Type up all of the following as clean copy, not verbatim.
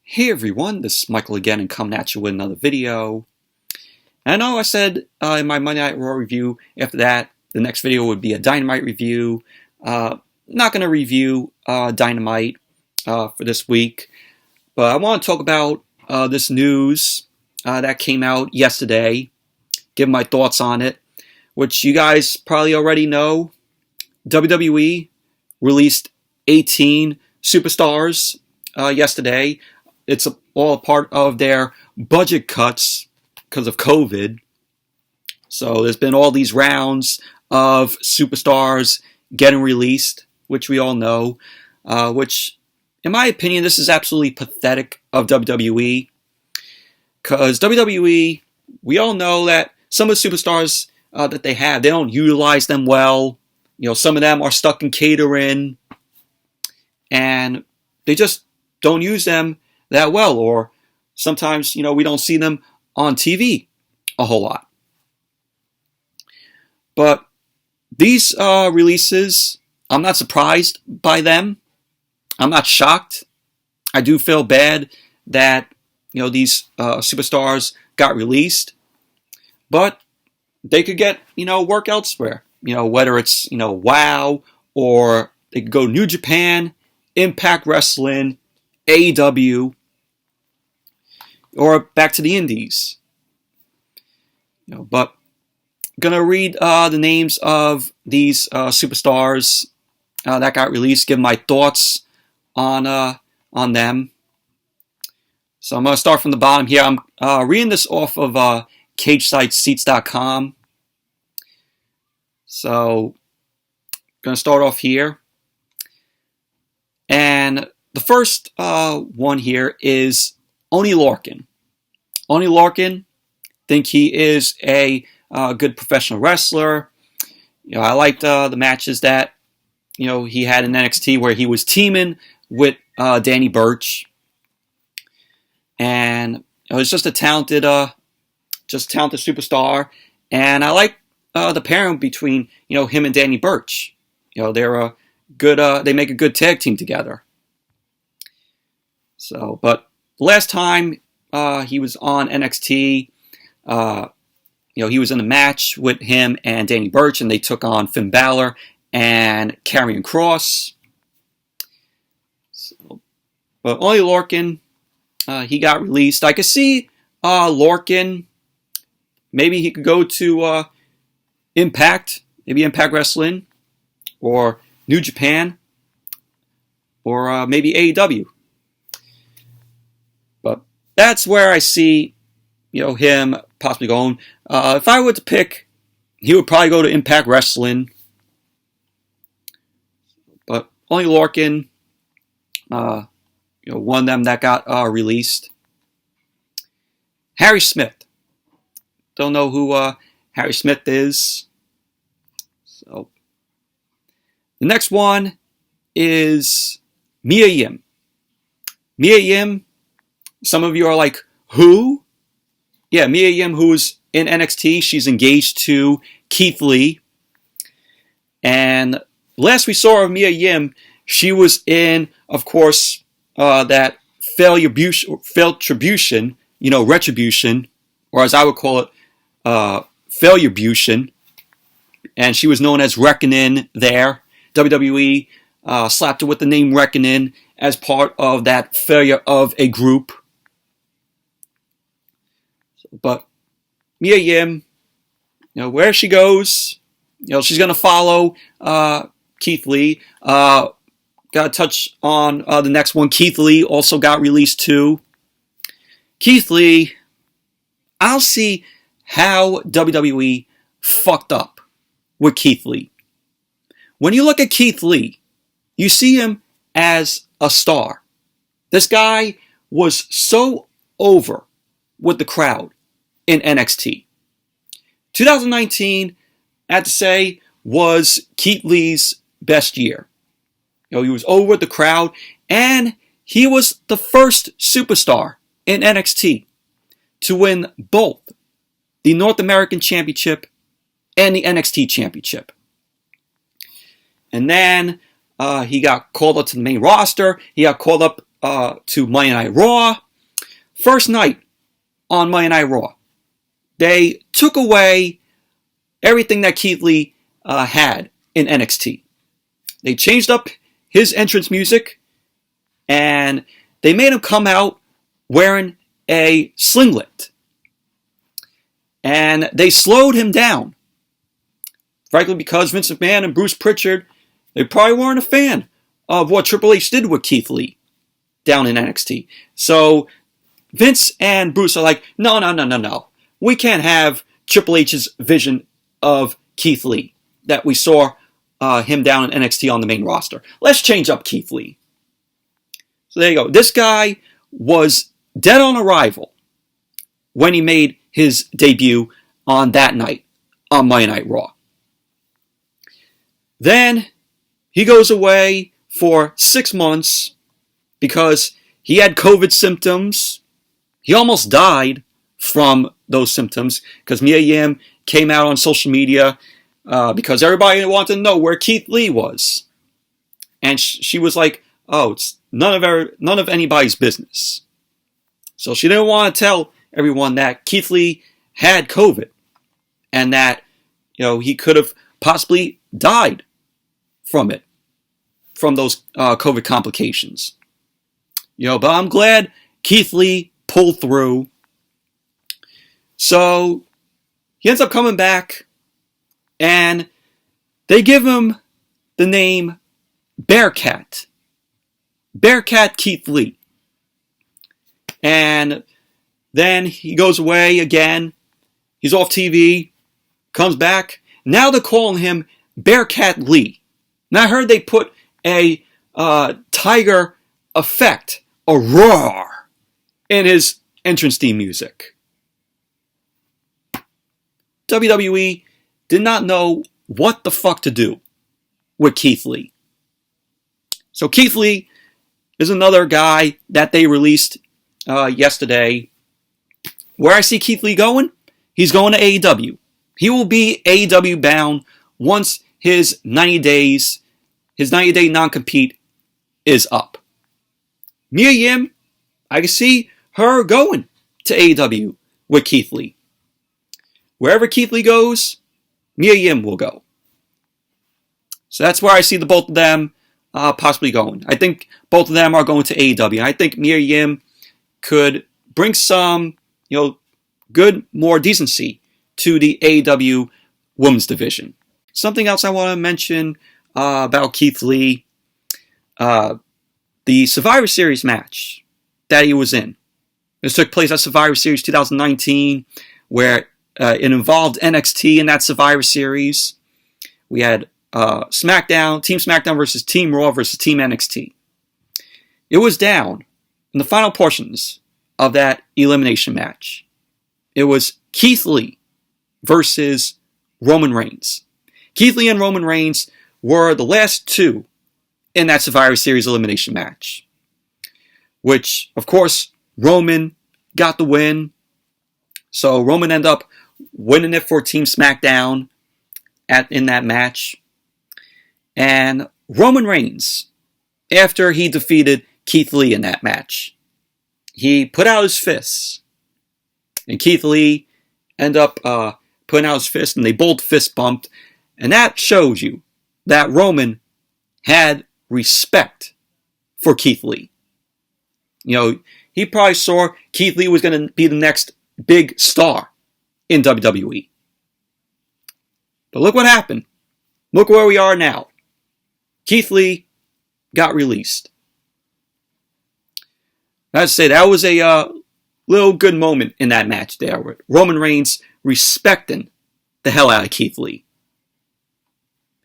Hey everyone, this is Michael again and coming at you with another video. And I know I said in my Monday Night Raw review, after that, the next video would be a Dynamite review. Not going to review Dynamite for this week, but I want to talk about this news that came out yesterday, give my thoughts on it, which you guys probably already know. WWE released 18 superstars yesterday. It's all a part of their budget cuts because of COVID. So there's been all these rounds of superstars getting released, which we all know, which, in my opinion, this is absolutely pathetic of WWE. Because WWE, we all know that some of the superstars that they have, they don't utilize them well. You know, some of them are stuck in catering, and they just don't use them that well, or sometimes, you know, we don't see them on TV a whole lot. But these releases, I'm not surprised by them. I'm not shocked. I do feel bad that, you know, these superstars got released, but they could get, you know, work elsewhere. You know, whether it's, you know, WOW, or they could go New Japan, Impact Wrestling, AEW, or back to the Indies. You know, but I'm gonna read the names of these superstars that got released. Give my thoughts on them. So I'm gonna start from the bottom here. I'm reading this off of CageSideSeats.com. So I'm gonna start off here, and the first one here is Oney Lorcan. Oney Lorcan, think he is a good professional wrestler. You know, I liked the matches that, you know, he had in NXT where he was teaming with Danny Burch, and you know, he's just a talented superstar. And I like the pairing between, you know, him and Danny Burch. You know, they're a good. They make a good tag team together. So, but the last time he was on NXT, you know, he was in a match with him and Danny Burch, and they took on Finn Balor and KARRION KROSS. So, but Oney Lorcan, he got released. I could see Lorcan, maybe he could go to Impact, maybe Impact Wrestling, or New Japan, or maybe AEW. But that's where I see, you know, him possibly going. If I were to pick, he would probably go to Impact Wrestling. But Oney Lorcan, you know, one of them that got released. Harry Smith. Don't know who Harry Smith is. So the next one is Mia Yim. Mia Yim. Some of you are like, who? Yeah, Mia Yim, who's in NXT. She's engaged to Keith Lee. And last we saw of Mia Yim, she was in, of course, that Failtribution, you know, Retribution, or as I would call it, Failurebution. And she was known as Reckoning there. WWE slapped her with the name Reckoning as part of that failure of a group. But Mia Yim, you know, where she goes, you know, she's going to follow Keith Lee. Got to touch on the next one. Keith Lee also got released too. Keith Lee, I don't see how WWE fucked up with Keith Lee. When you look at Keith Lee, you see him as a star. This guy was so over with the crowd in NXT. 2019, I have to say, was Keith Lee's best year. You know, he was over with the crowd, and he was the first superstar in NXT to win both the North American Championship and the NXT Championship. And then he got called up to the main roster. He got called up to Monday Night Raw. First night on Monday Night Raw, they took away everything that Keith Lee had in NXT. They changed up his entrance music, and they made him come out wearing a slinglet. And they slowed him down. Frankly, because Vince McMahon and Bruce Pritchard, they probably weren't a fan of what Triple H did with Keith Lee down in NXT. So Vince and Bruce are like, no. We can't have Triple H's vision of Keith Lee that we saw him down in NXT on the main roster. Let's change up Keith Lee. So there you go. This guy was dead on arrival when he made his debut on that night on Monday Night Raw. Then he goes away for 6 months because he had COVID symptoms. He almost died from those symptoms because Mia Yim came out on social media because everybody wanted to know where Keith Lee was. And she was like, oh, it's none of anybody's business. So she didn't want to tell everyone that Keith Lee had COVID and that, he could have possibly died from it, from those COVID complications. But I'm glad Keith Lee pulled through. So he ends up coming back, and they give him the name Bearcat. Bearcat Keith Lee. And then he goes away again. He's off TV, comes back. Now they're calling him Bearcat Lee. Now I heard they put a tiger effect, a roar, in his entrance theme music. WWE did not know what the fuck to do with Keith Lee. So Keith Lee is another guy that they released yesterday. Where I see Keith Lee going? He's going to AEW. He will be AEW bound once his 90-day non-compete is up. Mia Yim, I can see her going to AEW with Keith Lee. Wherever Keith Lee goes, Mia Yim will go. So that's where I see the both of them possibly going. I think both of them are going to AEW. I think Mia Yim could bring some, good, more decency to the AEW women's division. Something else I want to mention about Keith Lee, the Survivor Series match that he was in. This took place at Survivor Series 2019, where it involved NXT in that Survivor Series. We had Team SmackDown versus Team Raw versus Team NXT. It was down in the final portions of that elimination match. It was Keith Lee versus Roman Reigns. Keith Lee and Roman Reigns were the last two in that Survivor Series elimination match, which, of course, Roman got the win. So Roman ended up winning it for Team SmackDown in that match. And Roman Reigns, after he defeated Keith Lee in that match, he put out his fists. And Keith Lee ended up putting out his fist, and they both fist bumped. And that shows you that Roman had respect for Keith Lee. He probably saw Keith Lee was going to be the next big star in WWE. But look what happened. Look where we are now. Keith Lee got released. I'd say that was a little good moment in that match there, with Roman Reigns respecting the hell out of Keith Lee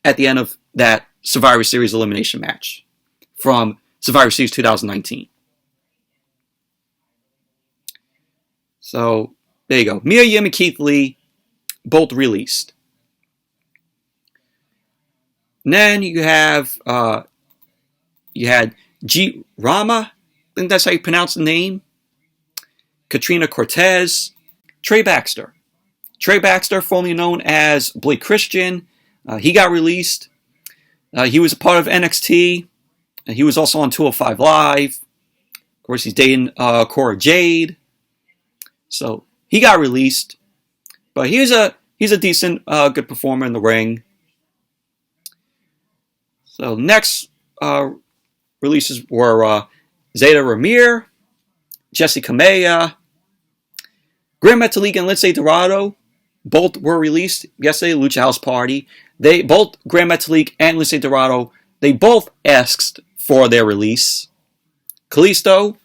at the end of that Survivor Series elimination match from Survivor Series 2019. So, there you go. Mia Yim and Keith Lee, both released. And then you have, you had G. Rama, I think that's how you pronounce the name, Katrina Cortez, Trey Baxter. Trey Baxter, formerly known as Blake Christian, he got released. He was a part of NXT. He was also on 205 Live. Of course, he's dating Cora Jade. So he got released. But he's a decent, good performer in the ring. So next releases were Zeta Ramir, Jessie Kamea, Gran Metalik and Lince Dorado. Both were released yesterday, Lucha House Party. Both Gran Metalik and Lince Dorado, they both asked for their release. Kalisto,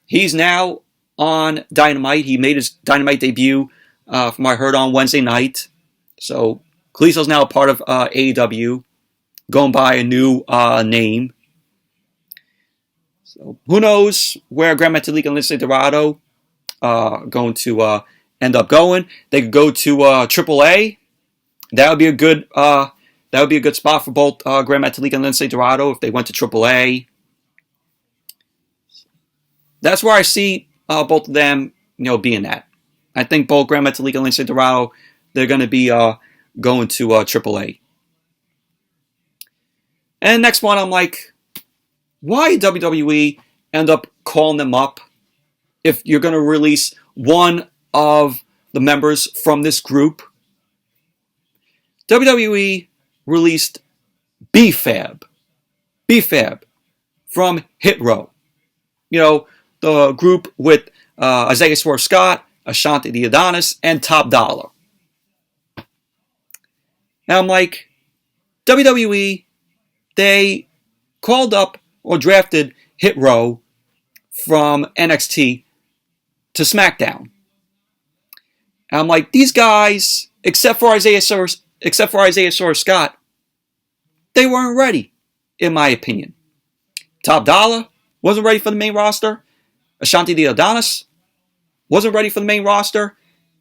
he's now on Dynamite. He made his Dynamite debut, from what I heard, on Wednesday night. So Kalisto's now a part of AEW, going by a new name. So who knows where Gran Metalik and Lince Dorado going to end up going? They could go to AAA. That would be a good spot for both Gran Metalik and Lince Dorado if they went to AAA. That's where I see both of them, being at. I think both Gran Metalik and Lince Dorado, they're going to be going to AAA. And next one, I'm like, why WWE end up calling them up if you're going to release one of the members from this group? WWE released B-Fab from Hit Row. The group with Isaiah Swerve Scott, Ashanti the Adonis, and Top Dollar. Now I'm like, WWE, they called up or drafted Hit Row from NXT to SmackDown. And I'm like, these guys, except for Isaiah Swerve Scott, they weren't ready, in my opinion. Top Dollar wasn't ready for the main roster. Ashanti the Adonis wasn't ready for the main roster.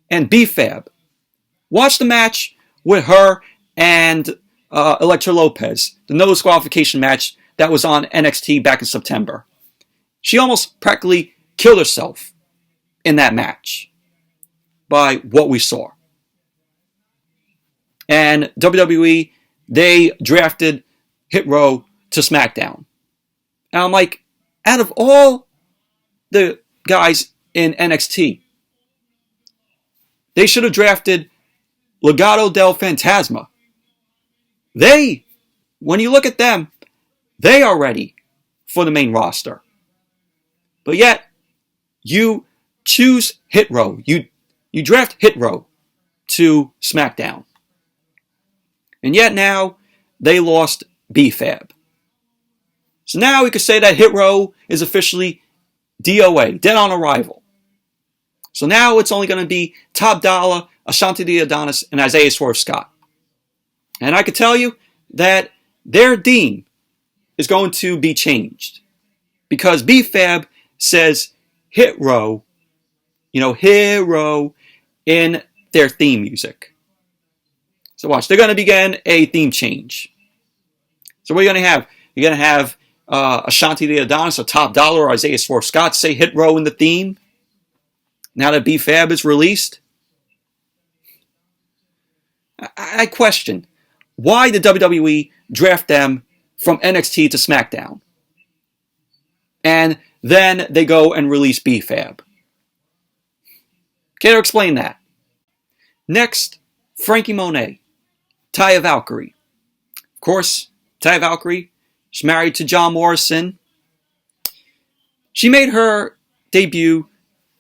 And B-Fab. Watch the match with her and Elektra Lopez, the no disqualification match that was on NXT back in September. She almost practically killed herself in that match by what we saw. And WWE, they drafted Hit Row to SmackDown. And I'm like, out of all the guys in NXT, they should have drafted Legado del Fantasma. When you look at them, they are ready for the main roster. But yet, you choose Hit Row. You draft Hit Row to SmackDown. And yet now, they lost B-Fab. So now we could say that Hit Row is officially DOA, dead on arrival. So now it's only going to be Top Dollar, Ashanti the Adonis, and Isaiah Swerve Scott. And I could tell you that their theme is going to be changed. Because B-Fab says Hit Row, Hit Row in their theme music. So watch, they're going to begin a theme change. So what are you going to have? You're going to have Ashanti the Adonis, or Top Dollar, or Isaiah Swerve Scott say Hit Row in the theme. Now that B-Fab is released. I question, why did WWE draft them from NXT to SmackDown? And then they go and release B-Fab. Can you explain that? Next, Frankie Monet, Taya Valkyrie. Of course, Taya Valkyrie, she's married to John Morrison. She made her debut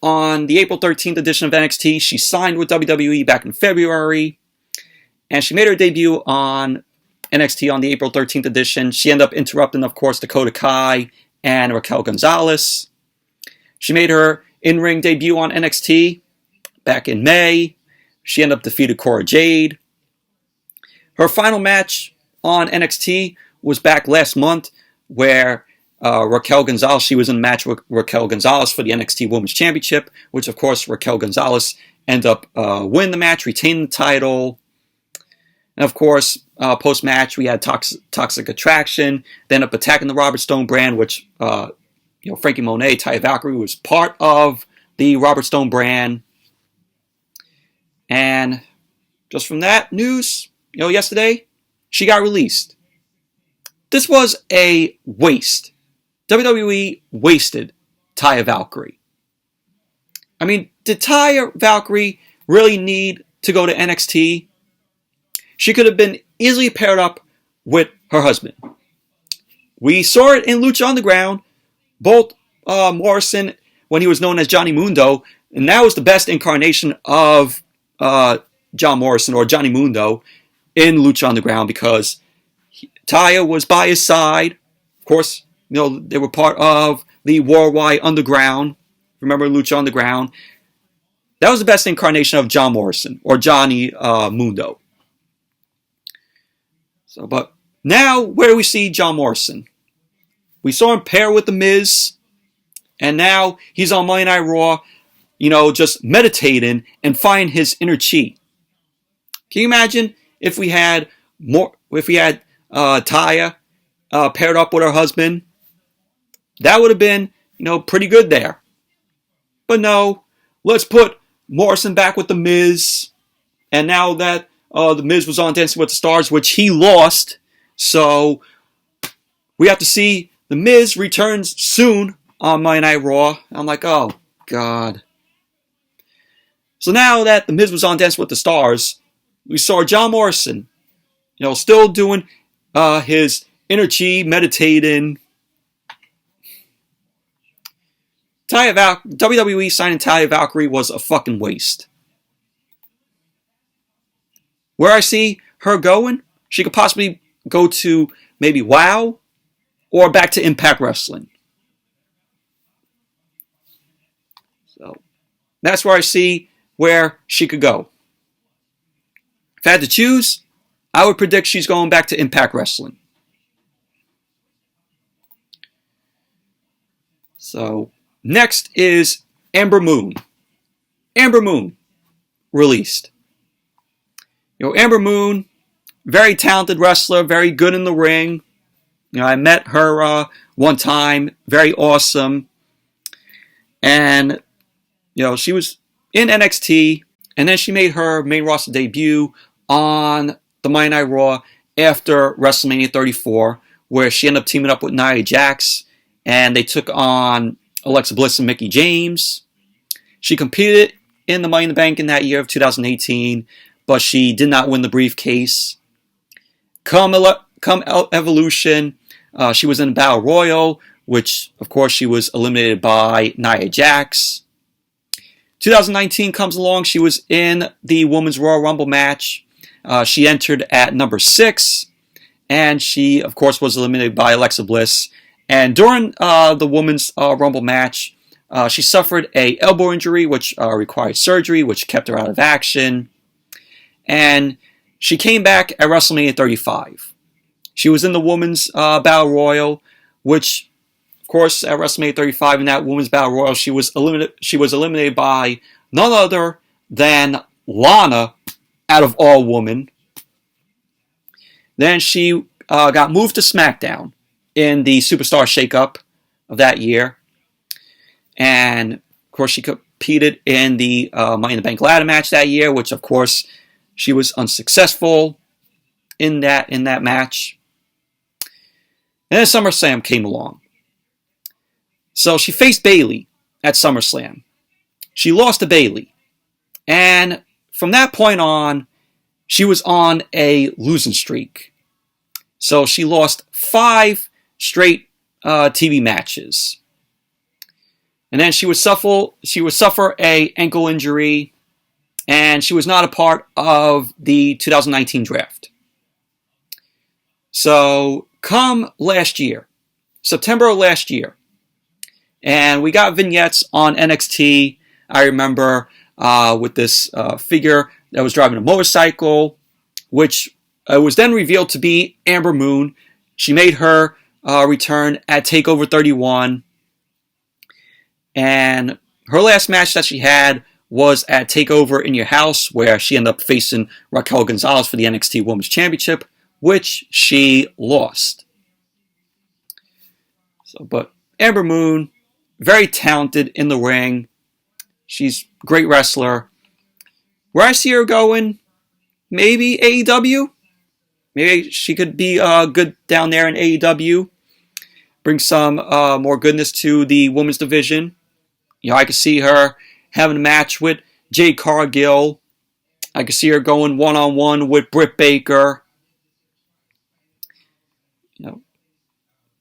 on the April 13th edition of NXT. She signed with WWE back in February. And she made her debut on NXT on the April 13th edition. She ended up interrupting, of course, Dakota Kai and Raquel Gonzalez. She made her in-ring debut on NXT back in May. She ended up defeating Cora Jade. Her final match on NXT was back last month, where Raquel Gonzalez, she was in a match with Raquel Gonzalez for the NXT Women's Championship, which, of course, Raquel Gonzalez ended up winning the match, retaining the title. And of course, post-match, we had Toxic Attraction. They ended up attacking the Robert Stone brand, which, Frankie Monet, Taya Valkyrie, was part of the Robert Stone brand. And just from that news, yesterday, she got released. This was a waste. WWE wasted Taya Valkyrie. I mean, did Taya Valkyrie really need to go to NXT? She could have been easily paired up with her husband. We saw it in Lucha Underground. Both Morrison, when he was known as Johnny Mundo, and that was the best incarnation of John Morrison or Johnny Mundo in Lucha Underground, because Taya was by his side. Of course, they were part of the Worldwide Underground. Remember Lucha Underground? That was the best incarnation of John Morrison or Johnny Mundo. So, but now, where do we see John Morrison? We saw him pair with The Miz, and now he's on Monday Night Raw, just meditating and finding his inner chi. Can you imagine if we had Taya paired up with her husband? That would have been, pretty good there. But no, let's put Morrison back with The Miz, and now that The Miz was on Dancing with the Stars, which he lost, so we have to see The Miz returns soon on Monday Night Raw. I'm like, oh, God. So now that The Miz was on Dancing with the Stars, we saw John Morrison, still doing his inner chi, meditating. WWE signing Taya Valkyrie was a fucking waste. Where I see her going, she could possibly go to maybe WoW or back to Impact Wrestling. So that's where I see where she could go. If I had to choose, I would predict she's going back to Impact Wrestling. So next is Ember Moon. Ember Moon released. Ember Moon, very talented wrestler, very good in the ring. I met her one time, very awesome. And, she was in NXT, and then she made her main roster debut on the Monday Night Raw after WrestleMania 34, where she ended up teaming up with Nia Jax, and they took on Alexa Bliss and Mickie James. She competed in the Money in the Bank in that year of 2018, but she did not win the briefcase. Come Evolution, she was in Battle Royal, which, of course, she was eliminated by Nia Jax. 2019 comes along. She was in the Women's Royal Rumble match. She entered at number 6, and she, of course, was eliminated by Alexa Bliss. And during the Women's Rumble match, she suffered an elbow injury, which required surgery, which kept her out of action. And she came back at WrestleMania 35. She was in the Women's Battle Royal, which, of course, at WrestleMania 35 in that Women's Battle Royal, she was eliminated by none other than Lana, out of all women. Then she got moved to SmackDown in the Superstar Shakeup of that year. And, of course, she competed in the Money in the Bank ladder match that year, which, of course, she was unsuccessful in that match. And then SummerSlam came along. So she faced Bayley at SummerSlam. She lost to Bayley. And from that point on, she was on a losing streak. So she lost 5 straight TV matches. And then she would suffer a ankle injury, and she was not a part of the 2019 draft. So come last year, September of last year, and we got vignettes on NXT, I remember, with this figure that was driving a motorcycle, which was then revealed to be Ember Moon. She made her return at TakeOver 31. And her last match that she had was at TakeOver in Your House, where she ended up facing Raquel Gonzalez for the NXT Women's Championship, which she lost. So, but Ember Moon, very talented in the ring. She's a great wrestler. Where I see her going, maybe AEW. Maybe she could be good down there in AEW. bring some more goodness to the women's division. You know, I could see her having a match with Jade Cargill. I could see her going one-on-one with Britt Baker. You know,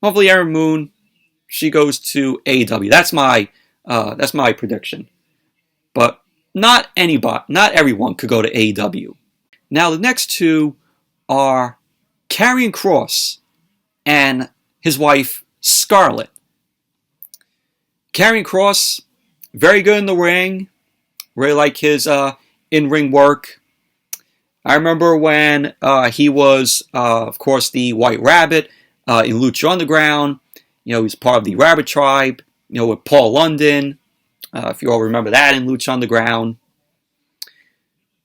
hopefully Erin Moon, she goes to AEW. That's my prediction. But not everyone could go to AEW. Now the next two are KARRION KROSS and his wife Scarlett. KARRION KROSS, very good in the ring. Really like his in-ring work. I remember when he was, of course, the White Rabbit in Lucha Underground. You know, he's part of the Rabbit Tribe, you know, with Paul London. If you all remember that in Lucha Underground.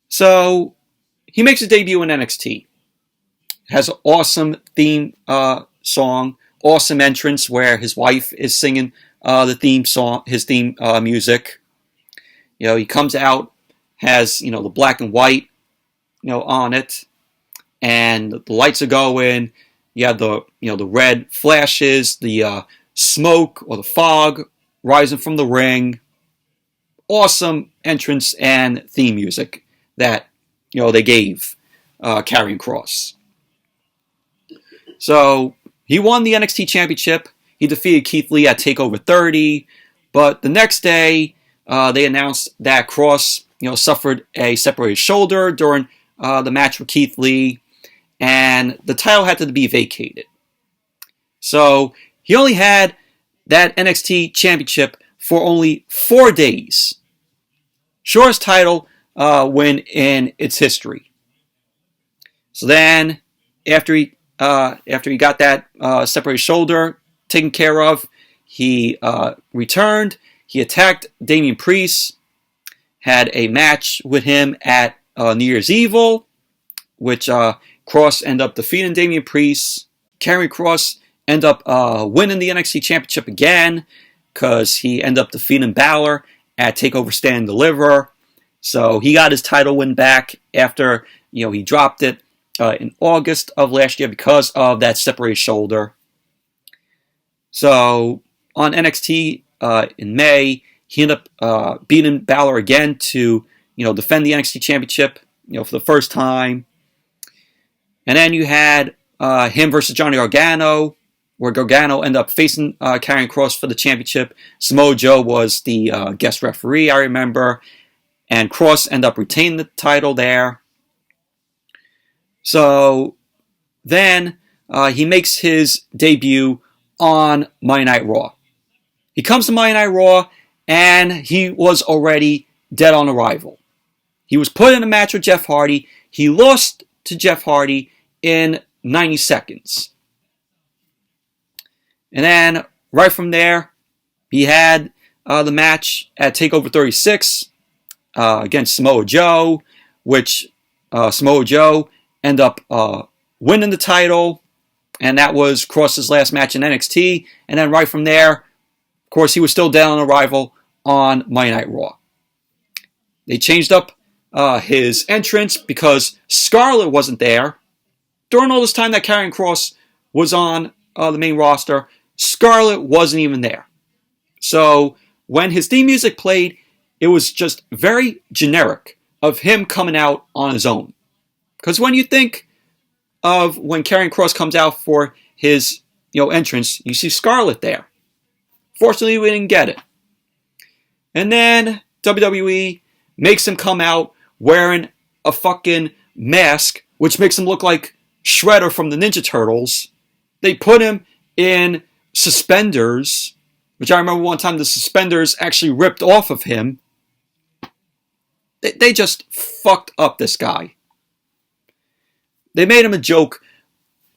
So, he makes his debut in NXT. Has an awesome theme song, awesome entrance where his wife is singing the theme song, his theme music. You know, he comes out, has, you know, the black and white, you know, on it, and the lights are going. You have the, you know, the red flashes, the smoke or the fog rising from the ring. Awesome entrance and theme music that, you know, they gave KARRION KROSS. So he won the NXT Championship. He defeated Keith Lee at TakeOver 30, but the next day they announced that Kross, you know, suffered a separated shoulder during the match with Keith Lee, and the title had to be vacated. So he only had that NXT Championship for only 4 days. Shortest title win in its history. So then, after he got that separated shoulder taken care of, he returned. He attacked Damian Priest, had a match with him at New Year's Evil, which Kross ended up defeating Damian Priest. KARRION KROSS ended up winning the NXT Championship again because he ended up defeating Balor at TakeOver Stand and Deliver. So he got his title win back after, you know, he dropped it in August of last year because of that separated shoulder. So on NXT in May, he ended up beating Balor again to, you know, defend the NXT Championship, you know, for the first time. And then you had him versus Johnny Gargano, where Gargano ended up facing KARRION KROSS for the championship. Samoa Joe was the guest referee, I remember. And Kross ended up retaining the title there. So then he makes his debut on Monday Night Raw. He comes to Monday Night Raw, and he was already dead on arrival. He was put in a match with Jeff Hardy. He lost to Jeff Hardy in 90 seconds. And then, right from there, he had the match at TakeOver 36 against Samoa Joe, which Samoa Joe ended up winning the title, and that was Kross's last match in NXT. And then right from there, of course, he was still dead on arrival on Monday Night Raw. They changed up his entrance because Scarlett wasn't there. During all this time that KARRION KROSS was on the main roster, Scarlett wasn't even there. So when his theme music played, it was just very generic of him coming out on his own. Because when you think of when KARRION KROSS comes out for his, you know, entrance, you see Scarlett there. Fortunately, we didn't get it. And then WWE makes him come out wearing a fucking mask, which makes him look like Shredder from the Ninja Turtles. They put him in suspenders, which I remember one time the suspenders actually ripped off of him. They just fucked up this guy. They made him a joke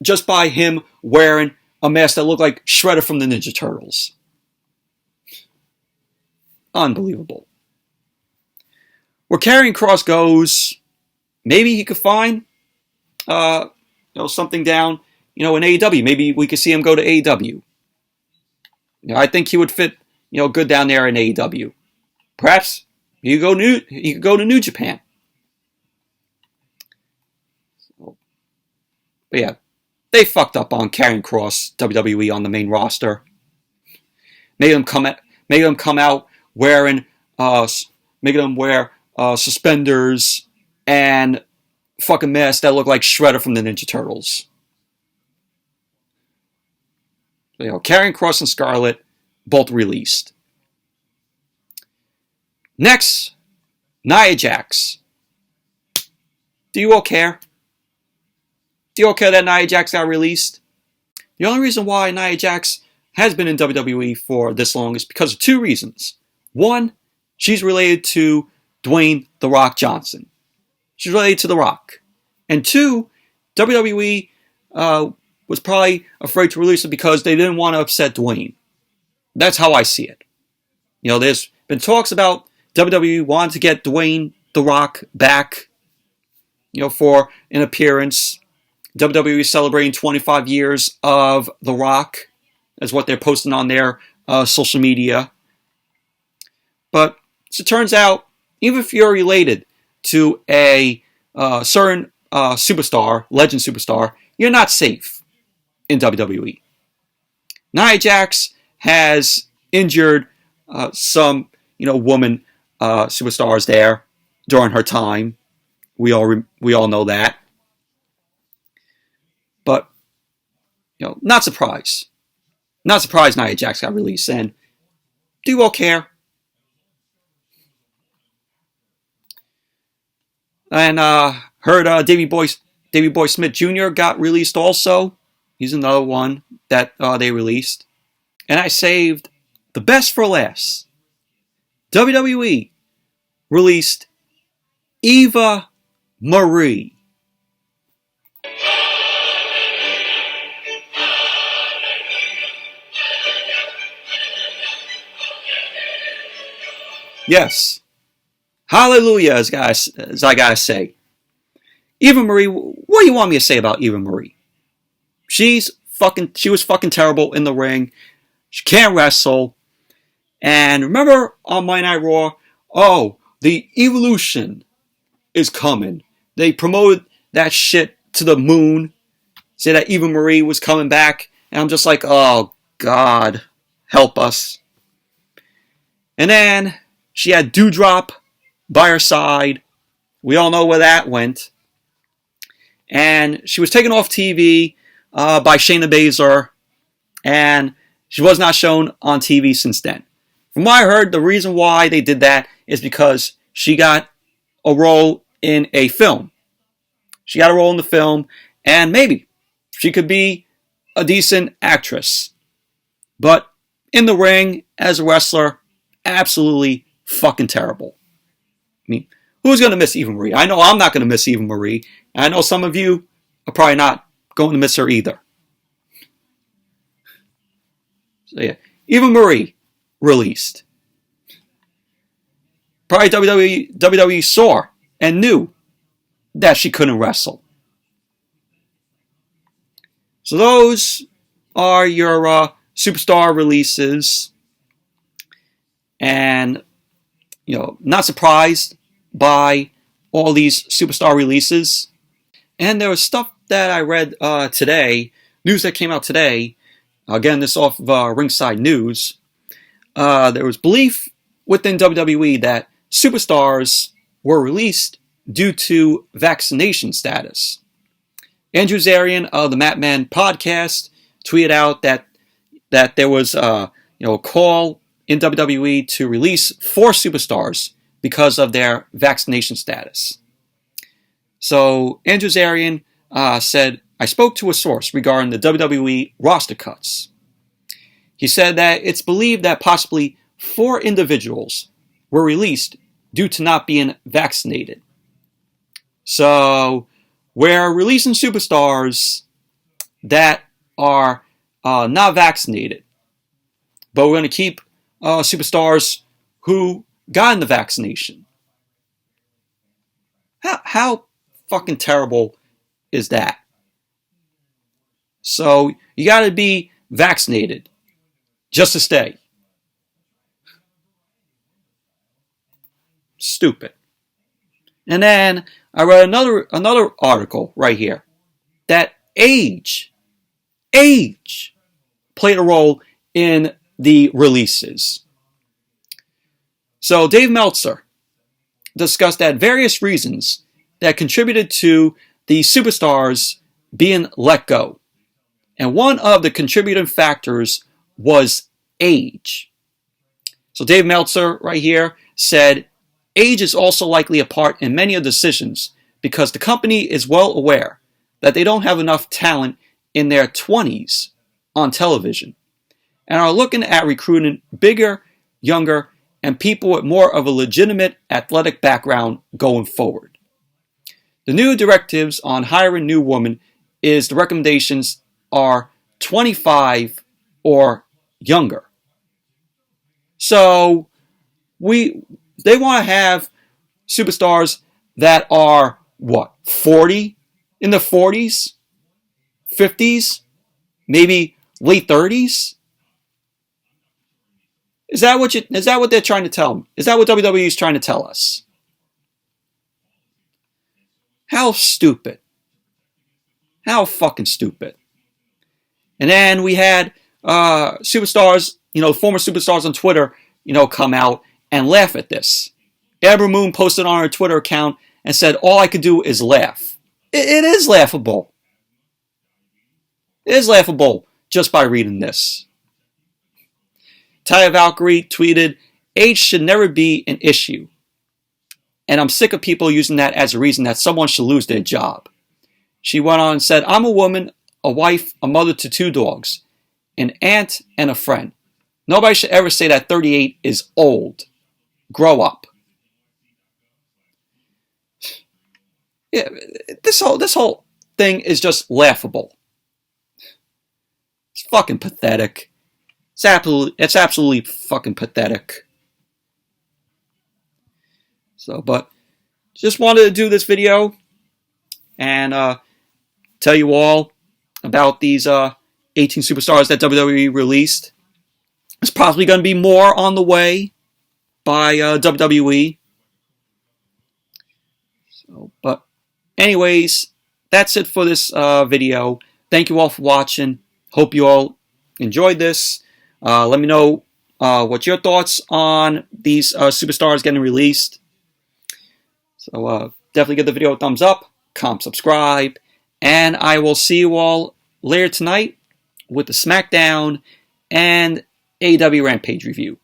just by him wearing a mask that looked like Shredder from the Ninja Turtles. Unbelievable. Where KARRION KROSS goes, maybe he could find something down, in AEW. Maybe we could see him go to AEW. I think he would fit, good down there in AEW. Perhaps he could go to New Japan. But yeah, they fucked up on KARRION KROSS WWE on the main roster. Made them come out wearing making them wear suspenders and fucking masks that look like Shredder from the Ninja Turtles. You know, KARRION KROSS and Scarlett both released. Next, Nia Jax. Do you all care? Do you all care that Nia Jax got released? The only reason why Nia Jax has been in WWE for this long is because of two reasons. One, she's related to Dwayne "The Rock" Johnson. She's related to The Rock. And two, WWE was probably afraid to release it because they didn't want to upset Dwayne. That's how I see it. You know, there's been talks about WWE wanting to get Dwayne "The Rock" back, you know, for an appearance. WWE celebrating 25 years of The Rock, is what they're posting on their social media. But as it turns out, even if you're related to a certain superstar, legend superstar, you're not safe in WWE. Nia Jax has injured some, woman superstars there during her time. We all know that. But, not surprised. Not surprised Nia Jax got released. And do you all care? And heard Davey Boy Smith Jr. got released also. He's another one that they released. And I saved the best for last. WWE released Eva Marie. Yes. Hallelujah, as I gotta say. Eva Marie, what do you want me to say about Eva Marie? She was fucking terrible in the ring. She can't wrestle. And remember on Monday Night Raw, the Evolution is coming. They promoted that shit to the moon. Say that Eva Marie was coming back. And I'm just like, oh, God, help us. And then she had Dewdrop by her side. We all know where that went. And she was taken off TV by Shayna Baszler. And she was not shown on TV since then. From what I heard, the reason why they did that is because she got a role in a film. She got a role in the film, and maybe she could be a decent actress. But in the ring, as a wrestler, absolutely fucking terrible. I mean, who's going to miss Eva Marie? I know I'm not going to miss Eva Marie. And I know some of you are probably not going to miss her either. So yeah, Eva Marie released. Probably WWE saw and knew that she couldn't wrestle. So those are your superstar releases. And, not surprised by all these superstar releases. And there was stuff that I read today, news that came out today. Again, this off of Ringside News. There was belief within WWE that superstars were released due to vaccination status. Andrew Zarian of the Matman podcast tweeted out that there was a call in WWE to release 4 superstars because of their vaccination status. So Andrew Zarian said, I spoke to a source regarding the WWE roster cuts. He said that it's believed that possibly 4 individuals were released due to not being vaccinated. So we're releasing superstars that are not vaccinated, but we're going to keep superstars who got the vaccination. How fucking terrible is that? So you got to be vaccinated just to stay. Stupid. And then I read another article right here that age age played a role in the releases. So Dave Meltzer discussed that various reasons that contributed to the superstars being let go. And one of the contributing factors was age. So Dave Meltzer right here said, age is also likely a part in many of the decisions because the company is well aware that they don't have enough talent in their 20s on television and are looking at recruiting bigger, younger, and people with more of a legitimate athletic background going forward. The new directives on hiring new women is the recommendations are 25 or younger. So they want to have superstars that are what, 40, in the 40s, 50s, maybe late 30s? Is that what they're trying to tell them? Is that what WWE is trying to tell us? How stupid. How fucking stupid. And then we had superstars, former superstars on Twitter, come out and laugh at this. Amber Moon posted on her Twitter account and said, all I could do is laugh. It is laughable. It is laughable just by reading this. Taya Valkyrie tweeted, age should never be an issue. And I'm sick of people using that as a reason that someone should lose their job. She went on and said, I'm a woman, a wife, a mother to 2 dogs, an aunt, and a friend. Nobody should ever say that 38 is old. Grow up. Yeah, this whole thing is just laughable. It's fucking pathetic. It's absolutely fucking pathetic. So, but just wanted to do this video and tell you all about these 18 superstars that WWE released. There's probably going to be more on the way by WWE. So, but anyways, that's it for this video. Thank you all for watching. Hope you all enjoyed this. Let me know what your thoughts on these superstars getting released. So definitely give the video a thumbs up, comment, subscribe, and I will see you all later tonight with the SmackDown and AEW Rampage review.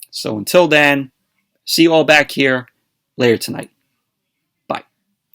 So until then, see you all back here later tonight.